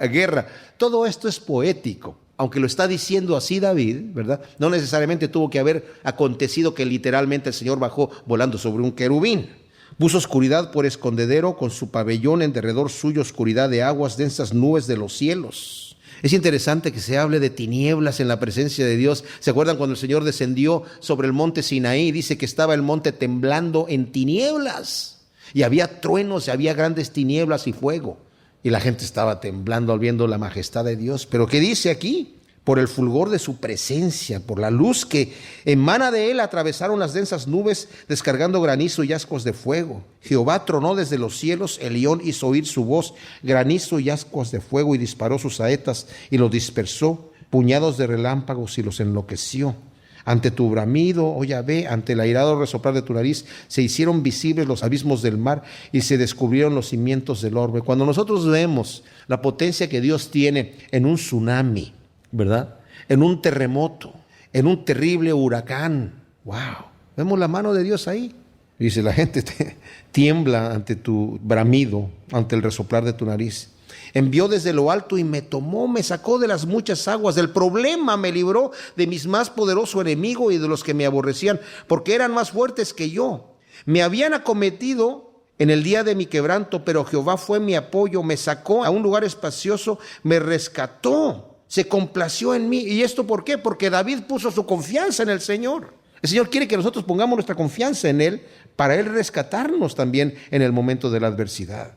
guerra. Todo esto es poético. Aunque lo está diciendo así David, ¿verdad? No necesariamente tuvo que haber acontecido que literalmente el Señor bajó volando sobre un querubín. Puso oscuridad por escondedero, con su pabellón en derredor suyo, oscuridad de aguas, densas nubes de los cielos. Es interesante que se hable de tinieblas en la presencia de Dios. ¿Se acuerdan cuando el Señor descendió sobre el monte Sinaí? Dice que estaba el monte temblando en tinieblas, y había truenos, y había grandes tinieblas y fuego. Y la gente estaba temblando al viendo la majestad de Dios. Pero ¿qué dice aquí? Por el fulgor de su presencia, por la luz que emana de él, atravesaron las densas nubes, descargando granizo y ascuas de fuego. Jehová tronó desde los cielos, el león hizo oír su voz, granizo y ascuas de fuego, y disparó sus saetas y los dispersó, puñados de relámpagos y los enloqueció. Ante tu bramido, oh Yahvé, ante el airado resoplar de tu nariz, se hicieron visibles los abismos del mar y se descubrieron los cimientos del orbe. Cuando nosotros vemos la potencia que Dios tiene en un tsunami, ¿verdad? En un terremoto, en un terrible huracán, wow, vemos la mano de Dios ahí. Dice, la gente tiembla ante tu bramido, ante el resoplar de tu nariz. Envió desde lo alto y me tomó, me sacó de las muchas aguas, del problema me libró de mis más poderoso enemigo y de los que me aborrecían, porque eran más fuertes que yo. Me habían acometido en el día de mi quebranto, pero Jehová fue mi apoyo, me sacó a un lugar espacioso, me rescató, se complació en mí. ¿Y esto por qué? Porque David puso su confianza en el Señor. El Señor quiere que nosotros pongamos nuestra confianza en Él para Él rescatarnos también en el momento de la adversidad.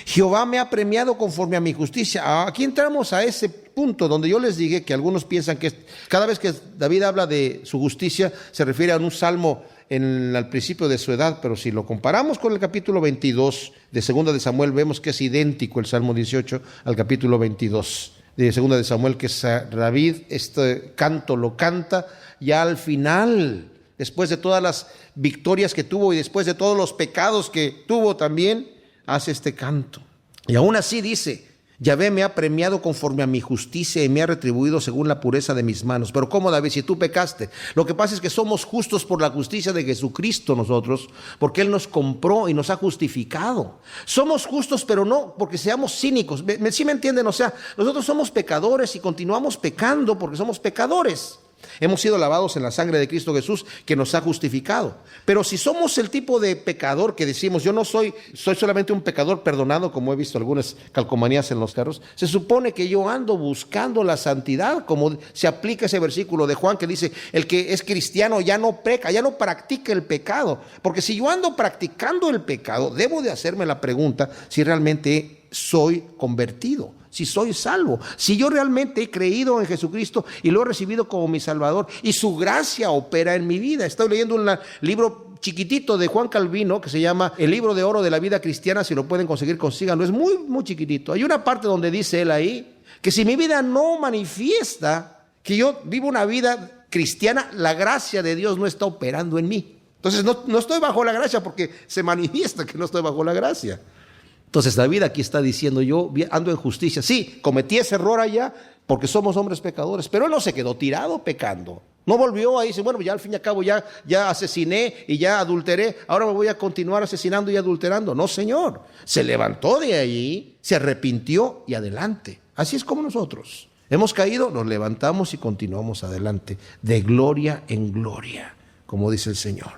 Jehová me ha premiado conforme a mi justicia. Aquí entramos a ese punto donde yo les dije que algunos piensan que cada vez que David habla de su justicia se refiere a un salmo al principio de su edad, pero si lo comparamos con el capítulo 22 de 2 de Samuel, vemos que es idéntico el Salmo 18 al capítulo 22 de 2 de Samuel, que David este canto lo canta ya al final, después de todas las victorias que tuvo y después de todos los pecados que tuvo también, hace este canto. Y aún así dice, Yahvé me ha premiado conforme a mi justicia y me ha retribuido según la pureza de mis manos. Pero ¿cómo, David? Si tú pecaste. Lo que pasa es que somos justos por la justicia de Jesucristo nosotros, porque Él nos compró y nos ha justificado. Somos justos, pero no porque seamos cínicos. ¿Sí me entienden? O sea, nosotros somos pecadores y continuamos pecando porque somos pecadores. Hemos sido lavados en la sangre de Cristo Jesús, que nos ha justificado. Pero si somos el tipo de pecador que decimos, yo no soy solamente un pecador perdonado, como he visto algunas calcomanías en los carros, se supone que yo ando buscando la santidad, como se aplica ese versículo de Juan que dice, el que es cristiano ya no peca, ya no practica el pecado. Porque si yo ando practicando el pecado, debo de hacerme la pregunta si realmente soy convertido, si soy salvo, si yo realmente he creído en Jesucristo y lo he recibido como mi Salvador y su gracia opera en mi vida. Estoy leyendo un libro chiquitito de Juan Calvino que se llama El libro de oro de la vida cristiana. Si lo pueden conseguir, consíganlo, es muy, muy chiquitito. Hay una parte donde dice él ahí que si mi vida no manifiesta que yo vivo una vida cristiana, la gracia de Dios no está operando en mí. Entonces no estoy bajo la gracia porque se manifiesta que no estoy bajo la gracia. Entonces David aquí está diciendo, yo ando en justicia. Sí, cometí ese error allá porque somos hombres pecadores, pero él no se quedó tirado pecando. No volvió ahí y dice, bueno, ya al fin y al cabo ya asesiné y ya adulteré, ahora me voy a continuar asesinando y adulterando. No, Señor, se levantó de ahí, se arrepintió y adelante. Así es como nosotros. Hemos caído, nos levantamos y continuamos adelante, de gloria en gloria, como dice el Señor.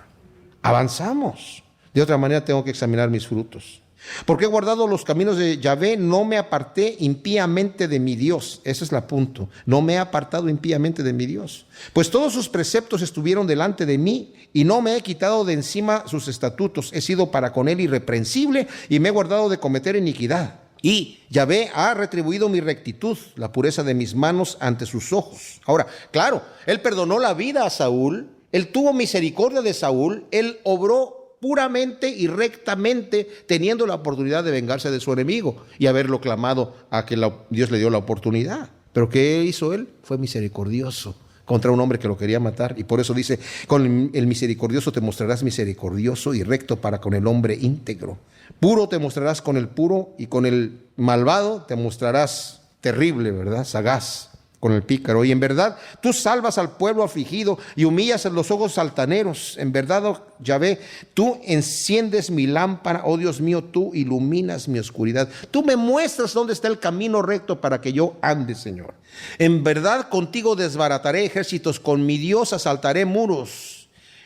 Avanzamos. De otra manera tengo que examinar mis frutos. Porque he guardado los caminos de Yahvé, no me aparté impíamente de mi Dios. Ese es el punto. No me he apartado impíamente de mi Dios. Pues todos sus preceptos estuvieron delante de mí y no me he quitado de encima sus estatutos. He sido para con él irreprensible y me he guardado de cometer iniquidad. Y Yahvé ha retribuido mi rectitud, la pureza de mis manos ante sus ojos. Ahora, claro, él perdonó la vida a Saúl, él tuvo misericordia de Saúl, él obró puramente y rectamente, teniendo la oportunidad de vengarse de su enemigo y haberlo clamado a que Dios le dio la oportunidad. Pero ¿qué hizo él? Fue misericordioso contra un hombre que lo quería matar, y por eso dice, con el misericordioso te mostrarás misericordioso y recto para con el hombre íntegro. Puro te mostrarás con el puro y con el malvado te mostrarás terrible, ¿verdad? Sagaz con el pícaro. Y en verdad tú salvas al pueblo afligido y humillas en los ojos altaneros. En verdad, oh Yahvé, tú enciendes mi lámpara, oh Dios mío, tú iluminas mi oscuridad. Tú me muestras dónde está el camino recto para que yo ande, Señor. En verdad contigo desbarataré ejércitos, con mi Dios asaltaré muros.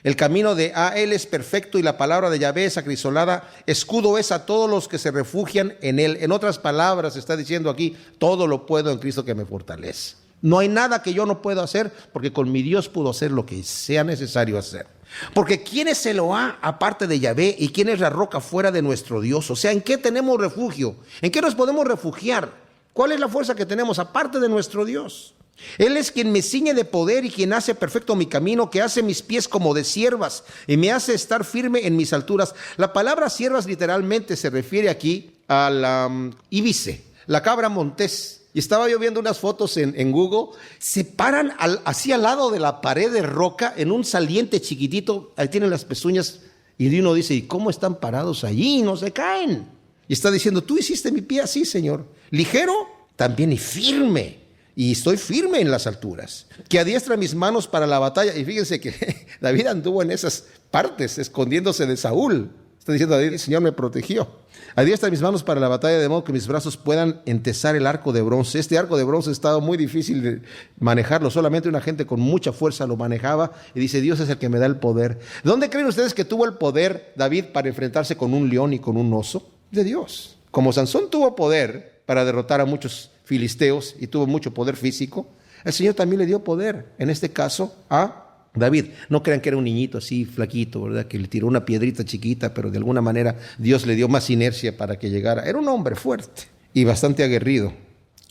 El camino de Él es perfecto y la palabra de Yahvé es acrisolada. Escudo es a todos los que se refugian en Él. En otras palabras, está diciendo aquí, todo lo puedo en Cristo que me fortalece. No hay nada que yo no pueda hacer, porque con mi Dios puedo hacer lo que sea necesario hacer. Porque ¿quién es Eloá aparte de Yahvé? ¿Y quién es la roca fuera de nuestro Dios? O sea, ¿en qué tenemos refugio? ¿En qué nos podemos refugiar? ¿Cuál es la fuerza que tenemos aparte de nuestro Dios? Él es quien me ciñe de poder y quien hace perfecto mi camino, que hace mis pies como de ciervas y me hace estar firme en mis alturas. La palabra ciervas literalmente se refiere aquí a la íbice, la cabra montés. Y estaba yo viendo unas fotos en Google, se paran así al lado de la pared de roca en un saliente chiquitito, ahí tienen las pezuñas y uno dice, ¿y cómo están parados allí? No se caen. Y está diciendo, tú hiciste mi pie así, Señor, ligero también y firme. Y estoy firme en las alturas, que adiestra mis manos para la batalla. Y fíjense que David anduvo en esas partes, escondiéndose de Saúl. Está diciendo David, el Señor me protegió. Adiestra mis manos para la batalla, de modo que mis brazos puedan entesar el arco de bronce. Este arco de bronce estaba muy difícil de manejarlo. Solamente una gente con mucha fuerza lo manejaba. Y dice, Dios es el que me da el poder. ¿De dónde creen ustedes que tuvo el poder David para enfrentarse con un león y con un oso? De Dios. Como Sansón tuvo poder para derrotar a muchos filisteos y tuvo mucho poder físico, el Señor también le dio poder, en este caso a David. No crean que era un niñito así flaquito, ¿verdad? Que le tiró una piedrita chiquita, pero de alguna manera Dios le dio más inercia para que llegara. Era un hombre fuerte y bastante aguerrido.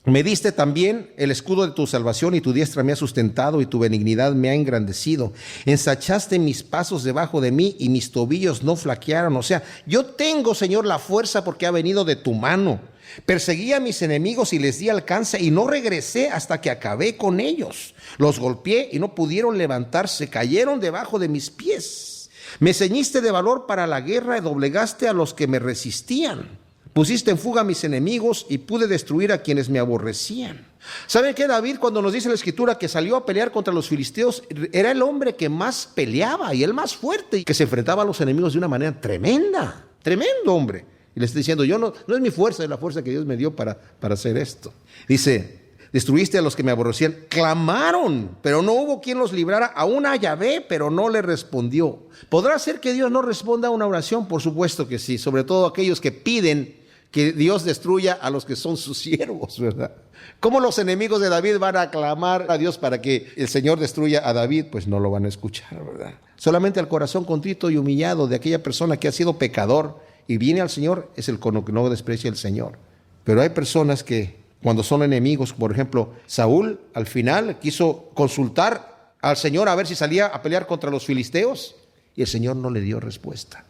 Me diste también el escudo de tu salvación y tu diestra me ha sustentado y tu benignidad me ha engrandecido. Ensachaste mis pasos debajo de mí y mis tobillos no flaquearon. O sea, yo tengo, Señor, la fuerza porque ha venido de tu mano. Perseguí a mis enemigos y les di alcance y no regresé hasta que acabé con ellos. Los golpeé y no pudieron levantarse, cayeron debajo de mis pies. Me ceñiste de valor para la guerra y doblegaste a los que me resistían. Pusiste en fuga a mis enemigos y pude destruir a quienes me aborrecían. ¿Saben qué? David, cuando nos dice la Escritura que salió a pelear contra los filisteos, era el hombre que más peleaba y el más fuerte y que se enfrentaba a los enemigos de una manera tremenda. Tremendo hombre. Y le está diciendo, yo no es mi fuerza, es la fuerza que Dios me dio para hacer esto. Dice, destruiste a los que me aborrecían. Clamaron, pero no hubo quien los librara. Aún a Yahvé, pero no le respondió. ¿Podrá ser que Dios no responda a una oración? Por supuesto que sí. Sobre todo aquellos que piden que Dios destruya a los que son sus siervos, ¿verdad? ¿Cómo los enemigos de David van a clamar a Dios para que el Señor destruya a David? Pues no lo van a escuchar, ¿verdad? Solamente al corazón contrito y humillado de aquella persona que ha sido pecador y viene al Señor, es el que no desprecia al Señor. Pero hay personas que cuando son enemigos, por ejemplo, Saúl al final quiso consultar al Señor a ver si salía a pelear contra los filisteos y el Señor no le dio respuesta.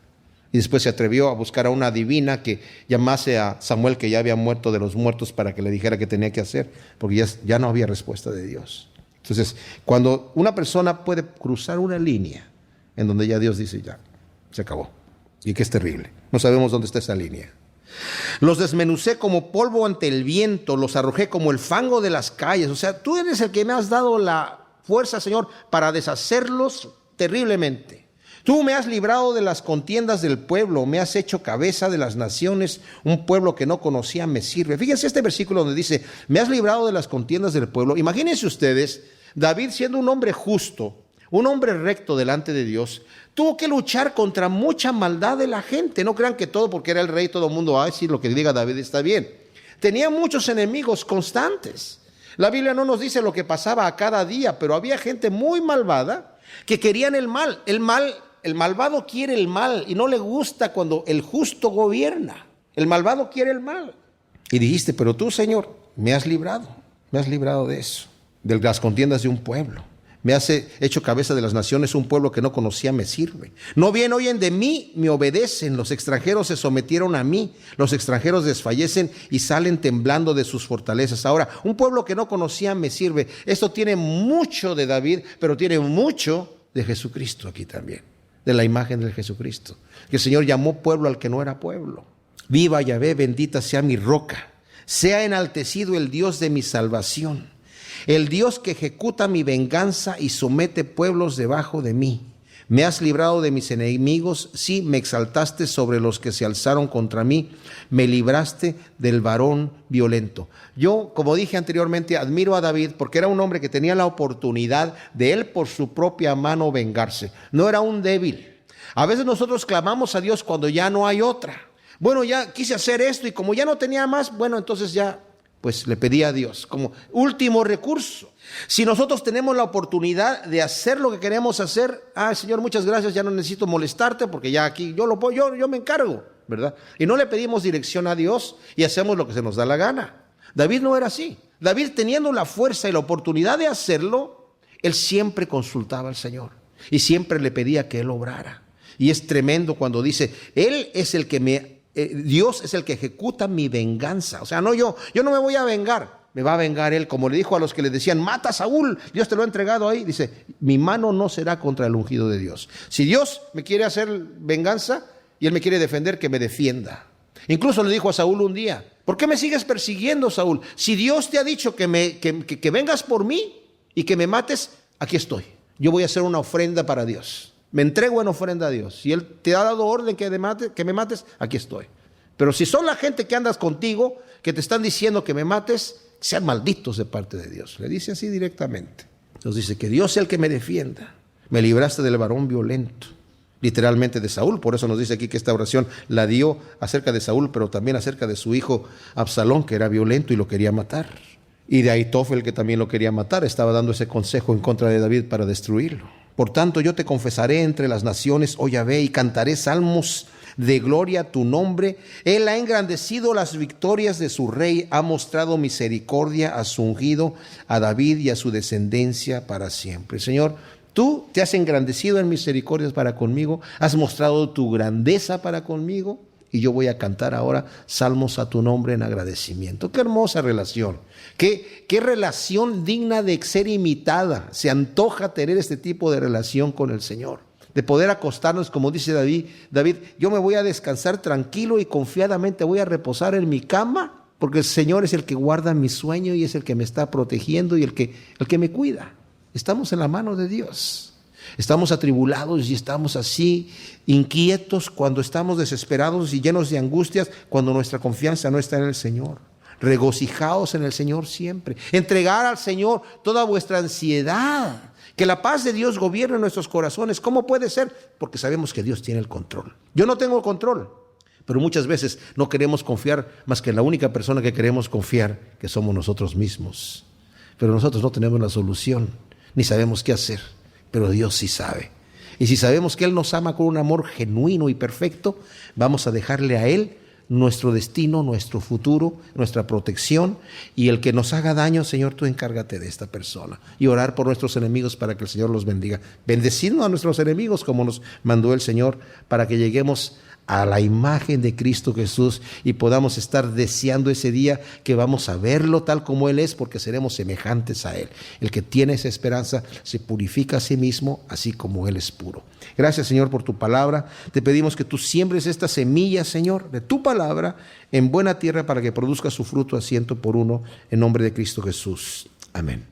Y después se atrevió a buscar a una divina que llamase a Samuel, que ya había muerto de los muertos, para que le dijera qué tenía que hacer, porque ya no había respuesta de Dios. Entonces, cuando una persona puede cruzar una línea en donde ya Dios dice, ya, se acabó, y que es terrible, no sabemos dónde está esa línea. Los desmenucé como polvo ante el viento, los arrojé como el fango de las calles. O sea, tú eres el que me has dado la fuerza, Señor, para deshacerlos terriblemente. Tú me has librado de las contiendas del pueblo, me has hecho cabeza de las naciones, un pueblo que no conocía me sirve. Fíjense este versículo donde dice, me has librado de las contiendas del pueblo. Imagínense ustedes, David siendo un hombre justo, un hombre recto delante de Dios, tuvo que luchar contra mucha maldad de la gente. No crean que todo porque era el rey, todo el mundo va a decir lo que diga David está bien. Tenía muchos enemigos constantes. La Biblia no nos dice lo que pasaba a cada día, pero había gente muy malvada que querían el mal. El malvado quiere el mal y no le gusta cuando el justo gobierna. El malvado quiere el mal. Y dijiste, pero tú, Señor, me has librado de eso, de las contiendas de un pueblo. Me has hecho cabeza de las naciones, un pueblo que no conocía me sirve. No bien oyen de mí, me obedecen. Los extranjeros se sometieron a mí. Los extranjeros desfallecen y salen temblando de sus fortalezas. Ahora, un pueblo que no conocía me sirve. Esto tiene mucho de David, pero tiene mucho de Jesucristo aquí también. De la imagen de Jesucristo. Que el Señor llamó pueblo al que no era pueblo. Viva Yahvé, bendita sea mi roca. Sea enaltecido el Dios de mi salvación. El Dios que ejecuta mi venganza y somete pueblos debajo de mí. Me has librado de mis enemigos, sí, me exaltaste sobre los que se alzaron contra mí, me libraste del varón violento. Yo, como dije anteriormente, admiro a David porque era un hombre que tenía la oportunidad de él por su propia mano vengarse. No era un débil. A veces nosotros clamamos a Dios cuando ya no hay otra. Bueno, ya quise hacer esto y como ya no tenía más, bueno, entonces ya pues le pedía a Dios como último recurso. Si nosotros tenemos la oportunidad de hacer lo que queremos hacer, Señor, muchas gracias, ya no necesito molestarte porque ya aquí yo me encargo, ¿verdad? Y no le pedimos dirección a Dios y hacemos lo que se nos da la gana. David no era así. David, teniendo la fuerza y la oportunidad de hacerlo, él siempre consultaba al Señor y siempre le pedía que él obrara. Y es tremendo cuando dice, Él es el que Dios es el que ejecuta mi venganza. O sea, no yo no me voy a vengar. Me va a vengar Él, como le dijo a los que le decían, mata a Saúl, Dios te lo ha entregado ahí. Dice, mi mano no será contra el ungido de Dios. Si Dios me quiere hacer venganza y Él me quiere defender, que me defienda. Incluso le dijo a Saúl un día, ¿por qué me sigues persiguiendo, Saúl? Si Dios te ha dicho que vengas por mí y que me mates, aquí estoy. Yo voy a hacer una ofrenda para Dios. Me entrego en ofrenda a Dios. Si Él te ha dado orden que me mates, aquí estoy. Pero si son la gente que andas contigo, que te están diciendo que me mates, sean malditos de parte de Dios. Le dice así directamente. Entonces dice, que Dios sea el que me defienda. Me libraste del varón violento. Literalmente de Saúl. Por eso nos dice aquí que esta oración la dio acerca de Saúl, pero también acerca de su hijo Absalón, que era violento y lo quería matar. Y de Ahitofel, que también lo quería matar. Estaba dando ese consejo en contra de David para destruirlo. Por tanto, yo te confesaré entre las naciones, oh Yahvé, y cantaré salmos de gloria a tu nombre. Él ha engrandecido las victorias de su rey, ha mostrado misericordia a su ungido, a David y a su descendencia para siempre. Señor, tú te has engrandecido en misericordias para conmigo, has mostrado tu grandeza para conmigo, y yo voy a cantar ahora salmos a tu nombre en agradecimiento. Qué hermosa relación, qué relación digna de ser imitada. Se antoja tener este tipo de relación con el Señor, de poder acostarnos, como dice David, yo me voy a descansar tranquilo y confiadamente voy a reposar en mi cama, porque el Señor es el que guarda mi sueño y es el que me está protegiendo y el que me cuida. Estamos en la mano de Dios. Estamos atribulados y estamos así inquietos cuando estamos desesperados y llenos de angustias, cuando nuestra confianza no está en el Señor. Regocijaos en el Señor siempre. Entregar al Señor toda vuestra ansiedad. Que la paz de Dios gobierne en nuestros corazones. ¿Cómo puede ser? Porque sabemos que Dios tiene el control. Yo no tengo control, pero muchas veces no queremos confiar más que en la única persona que queremos confiar, que somos nosotros mismos. Pero nosotros no tenemos la solución, ni sabemos qué hacer. Pero Dios sí sabe. Y si sabemos que Él nos ama con un amor genuino y perfecto, vamos a dejarle a Él nuestro destino, nuestro futuro, nuestra protección. Y el que nos haga daño, Señor, tú encárgate de esta persona. Y orar por nuestros enemigos para que el Señor los bendiga. Bendeciendo a nuestros enemigos como nos mandó el Señor, para que lleguemos a la imagen de Cristo Jesús y podamos estar deseando ese día que vamos a verlo tal como Él es, porque seremos semejantes a Él. El que tiene esa esperanza se purifica a sí mismo, así como Él es puro. Gracias, Señor, por tu palabra. Te pedimos que tú siembres esta semilla, Señor, de tu palabra en buena tierra para que produzca su fruto a 100 por 1, en nombre de Cristo Jesús. Amén.